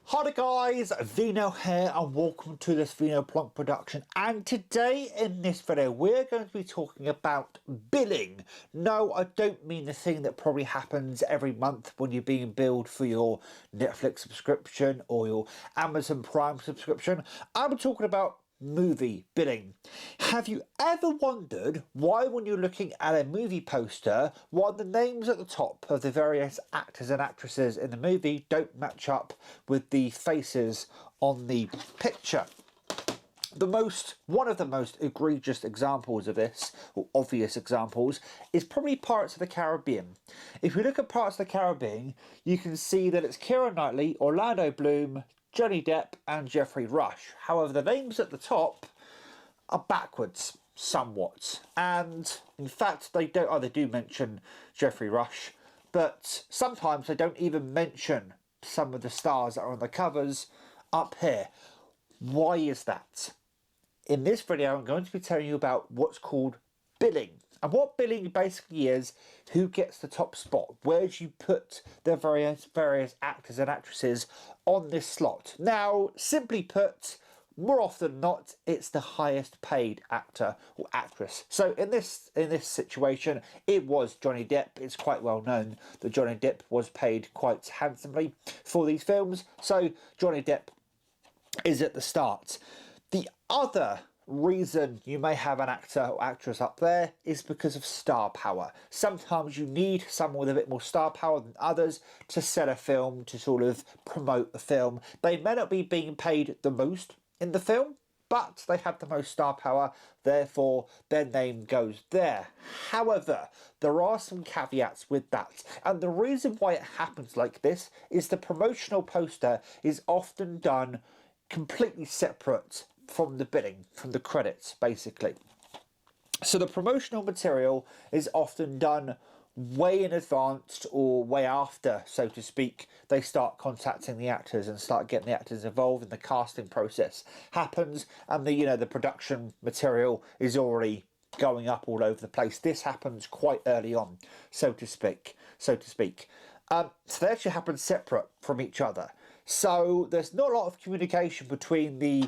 Hi guys, Vino here and welcome to this Vino Plonk production, and today in this video we're going to be talking about billing. No, I don't mean the thing that probably happens every month when you're being billed for your Netflix subscription or your Amazon Prime subscription. I'm talking about movie billing. Have you ever wondered why when you're looking at a movie poster, why the names at the top of the various actors and actresses in the movie don't match up with the faces on the picture? One of the most egregious examples of this, or obvious examples, is probably Pirates of the Caribbean. If you look at Pirates of the Caribbean, you can see that it's Keira Knightley, Orlando Bloom, Johnny Depp and Geoffrey Rush. However, the names at the top are backwards somewhat, and in fact they do mention Geoffrey Rush, but sometimes they don't even mention some of the stars that are on the covers up here. Why is that? In this video I'm going to be telling you about what's called billing. And what billing basically is, who gets the top spot, where do you put the various actors and actresses on this slot. Now, simply put, more often than not, it's the highest paid actor or actress. So in this situation, it was Johnny Depp. It's quite well known that Johnny Depp was paid quite handsomely for these films. So Johnny Depp is at the start. The other reason you may have an actor or actress up there is because of star power. Sometimes you need someone with a bit more star power than others to sell a film, to sort of promote the film. They may not be being paid the most in the film, but they have the most star power, therefore their name goes there. However, there are some caveats with that, and the reason why it happens like this is the promotional poster is often done completely separate from the billing, from the credits, basically. So the promotional material is often done way in advance or way after, so to speak, they start contacting the actors and start getting the actors involved, and the casting process happens, and the production material is already going up all over the place. This happens quite early on, so to speak. So they actually happen separate from each other. So there's not a lot of communication between the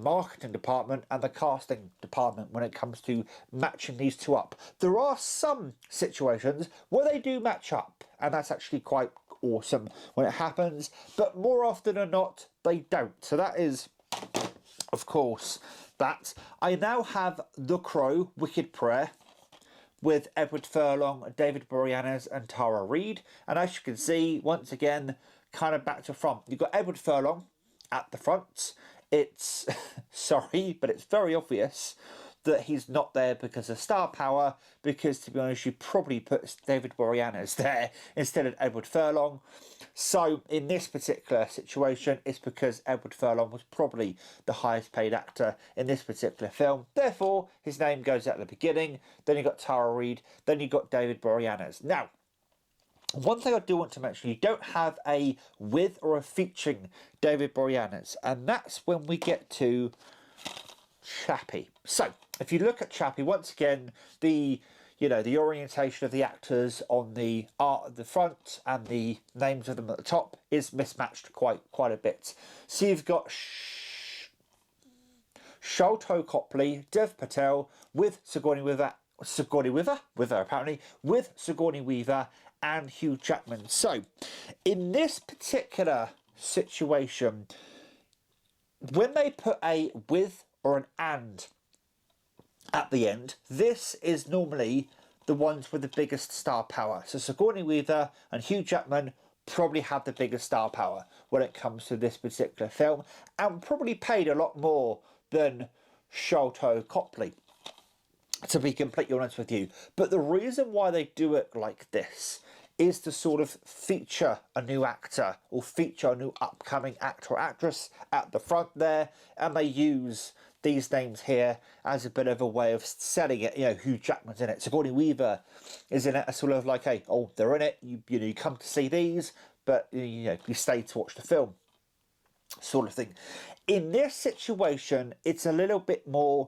marketing department and the casting department when it comes to matching these two up. There are some situations where they do match up, and that's actually quite awesome when it happens, but more often than not, they don't. So that is, of course, that. I now have The Crow, Wicked Prayer, with Edward Furlong, David Boreanaz and Tara Reid, and as you can see, once again, kind of back to front. You've got Edward Furlong at the front. It's, sorry, but it's very obvious that he's not there because of star power, because, to be honest, you probably put David Boreanaz there instead of Edward Furlong. So in this particular situation, it's because Edward Furlong was probably the highest paid actor in this particular film. Therefore, his name goes at the beginning. Then you've got Tara Reid. Then you've got David Boreanaz. Now, one thing I do want to mention, you don't have a with or a featuring David Boreanaz, and that's when we get to Chappie. So, if you look at Chappie, once again, the orientation of the actors on the art at the front and the names of them at the top is mismatched quite a bit. So you've got Sholto Copley, Dev Patel with Sigourney Weaver, and Hugh Jackman. So, in this particular situation, when they put a with or an and at the end, this is normally the ones with the biggest star power. So Sigourney Weaver and Hugh Jackman probably have the biggest star power when it comes to this particular film, and probably paid a lot more than Sholto Copley, to be completely honest with you. But the reason why they do it like this is to sort of feature a new actor or feature a new upcoming actor or actress at the front there, and they use these names here as a bit of a way of selling it. Hugh Jackman's in it, Sigourney Weaver is in it, a sort of like, hey, oh, they're in it, you come to see these, but you stay to watch the film, sort of thing. In this situation, it's a little bit more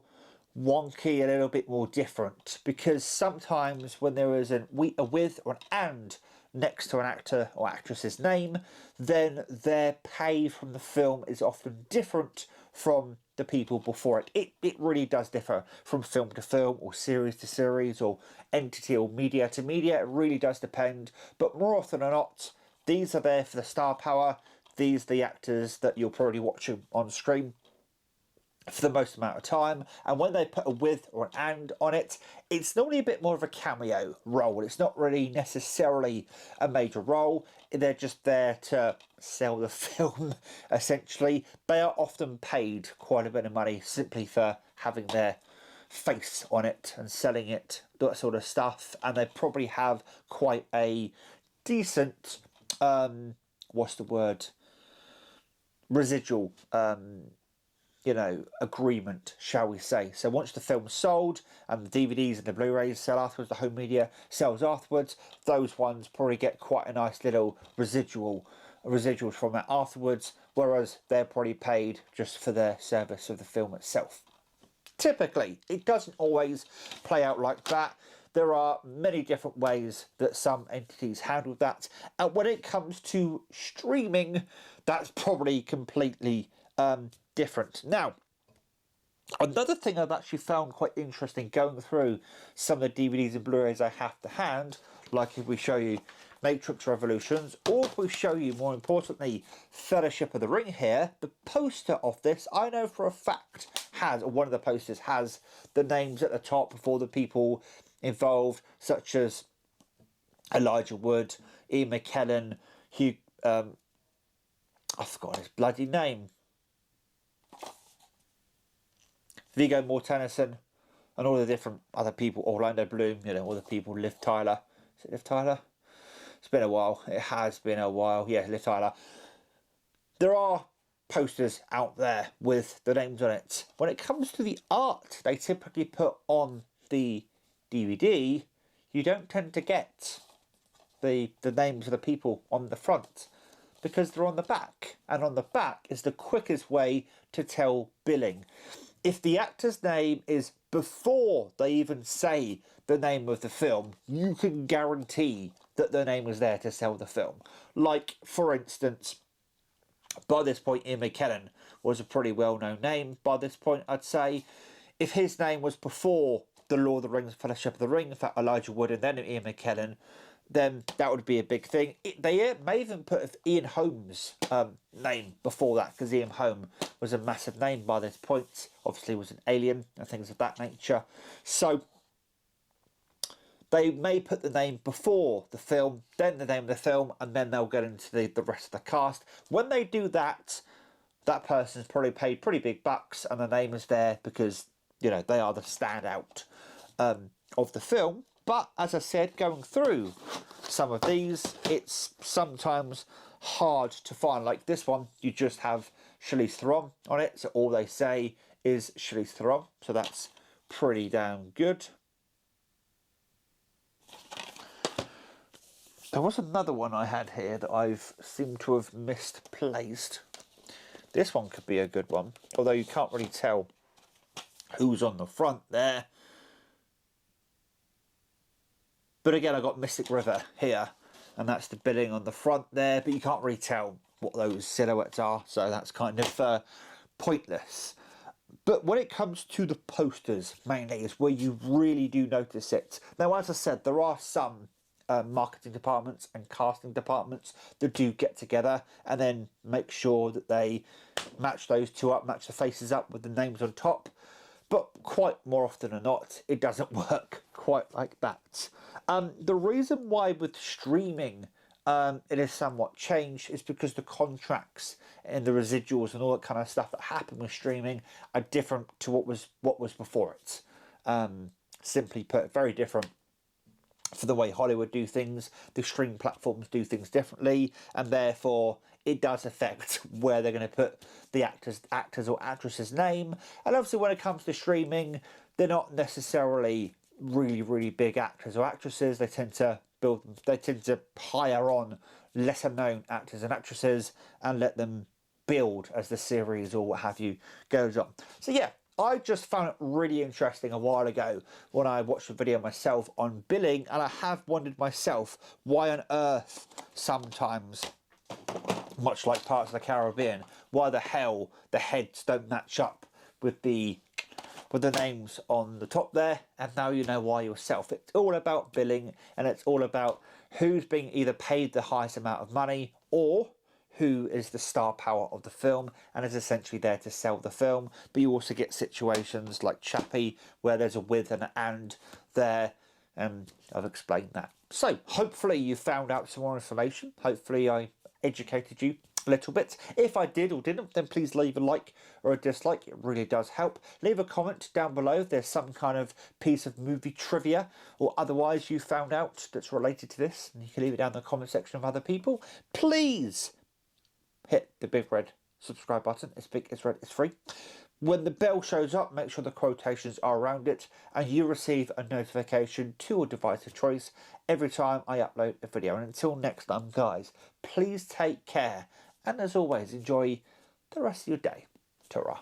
wonky, a little bit more different, because sometimes when there is a with or an and next to an actor or actress's name, then their pay from the film is often different from the people before it. It really does differ from film to film, or series to series, or entity or media to media. It really does depend. But more often than not, these are there for the star power. These are the actors that you're probably watching on screen for the most amount of time, and when they put a with or an and on it, it's normally a bit more of a cameo role. It's not really necessarily a major role. They're just there to sell the film, essentially. They are often paid quite a bit of money simply for having their face on it and selling it, that sort of stuff, and they probably have quite a decent what's the word, residual agreement, shall we say. So once the film's sold and the DVDs and the Blu-rays sell afterwards, the home media sells afterwards, those ones probably get quite a nice little residuals from that afterwards, whereas they're probably paid just for their service of the film itself. Typically, it doesn't always play out like that. There are many different ways that some entities handle that. And when it comes to streaming, that's probably completely different. Now, another thing I've actually found quite interesting going through some of the DVDs and Blu-rays I have to hand, like if we show you Matrix Revolutions, or if we show you, more importantly, Fellowship of the Ring here, the poster of this, I know for a fact, has, or one of the posters has, the names at the top of all the people involved, such as Elijah Wood, Ian McKellen, Hugh, I forgot his bloody name, Viggo Mortensen, and all the different other people, Orlando Bloom, all the people, Liv Tyler. Is it Liv Tyler? It's been a while. It has been a while. Yeah, Liv Tyler. There are posters out there with the names on it. When it comes to the art they typically put on the DVD, you don't tend to get the names of the people on the front, because they're on the back. And on the back is the quickest way to tell billing. If the actor's name is before they even say the name of the film, you can guarantee that their name was there to sell the film. Like, for instance, by this point, Ian McKellen was a pretty well-known name. By this point, I'd say, if his name was before The Lord of the Rings, Fellowship of the Ring, in fact, Elijah Wood and then Ian McKellen, then that would be a big thing. They may even put Ian Holmes' name before that, because Ian Holmes was a massive name by this point. Obviously was an alien and things of that nature. So they may put the name before the film, then the name of the film, and then they'll get into the rest of the cast. When they do that, that person's probably paid pretty big bucks, and the name is there because, they are the standout of the film. But as I said, going through some of these, it's sometimes hard to find. Like this one, you just have Charlize Theron on it, so all they say is Charlize Theron, so that's pretty damn good. There was another one I had here that I've seemed to have misplaced. This one could be a good one, although you can't really tell who's on the front there. But again, I got Mystic River here, and that's the billing on the front there, but you can't really tell what those silhouettes are, so that's kind of pointless. But when it comes to the posters, mainly, is where you really do notice it. Now, as I said, there are some marketing departments and casting departments that do get together and then make sure that they match those two up, match the faces up with the names on top. But quite more often than not, it doesn't work quite like that. The reason why with streaming it is somewhat changed is because the contracts and the residuals and all that kind of stuff that happen with streaming are different to what was before it. Simply put, very different for the way Hollywood do things. The streaming platforms do things differently, and therefore it does affect where they're going to put the actors or actresses' name. And obviously when it comes to streaming, they're not necessarily really big actors or actresses. They tend to hire on lesser known actors and actresses and let them build as the series or what have you goes on. So yeah, I just found it really interesting a while ago when I watched a video myself on billing, and I have wondered myself why on earth sometimes, much like parts of the Caribbean, why the hell the heads don't match up with the names on the top there. And now you know why yourself. It's all about billing, and it's all about who's being either paid the highest amount of money or who is the star power of the film and is essentially there to sell the film. But you also get situations like Chappie where there's a with and an and there, and I've explained that. So hopefully you found out some more information. Hopefully I educated you a little bit. If I did or didn't, then please leave a like or a dislike. It really does help. Leave a comment down below if there's some kind of piece of movie trivia or otherwise you found out that's related to this, and you can leave it down in the comment section of other people. Please hit the big red subscribe button. It's big, it's red, it's free. When the bell shows up, make sure the quotations are around it and you receive a notification to your device of choice every time I upload a video. And until next time, guys, please take care. And as always, enjoy the rest of your day. Ta-ra.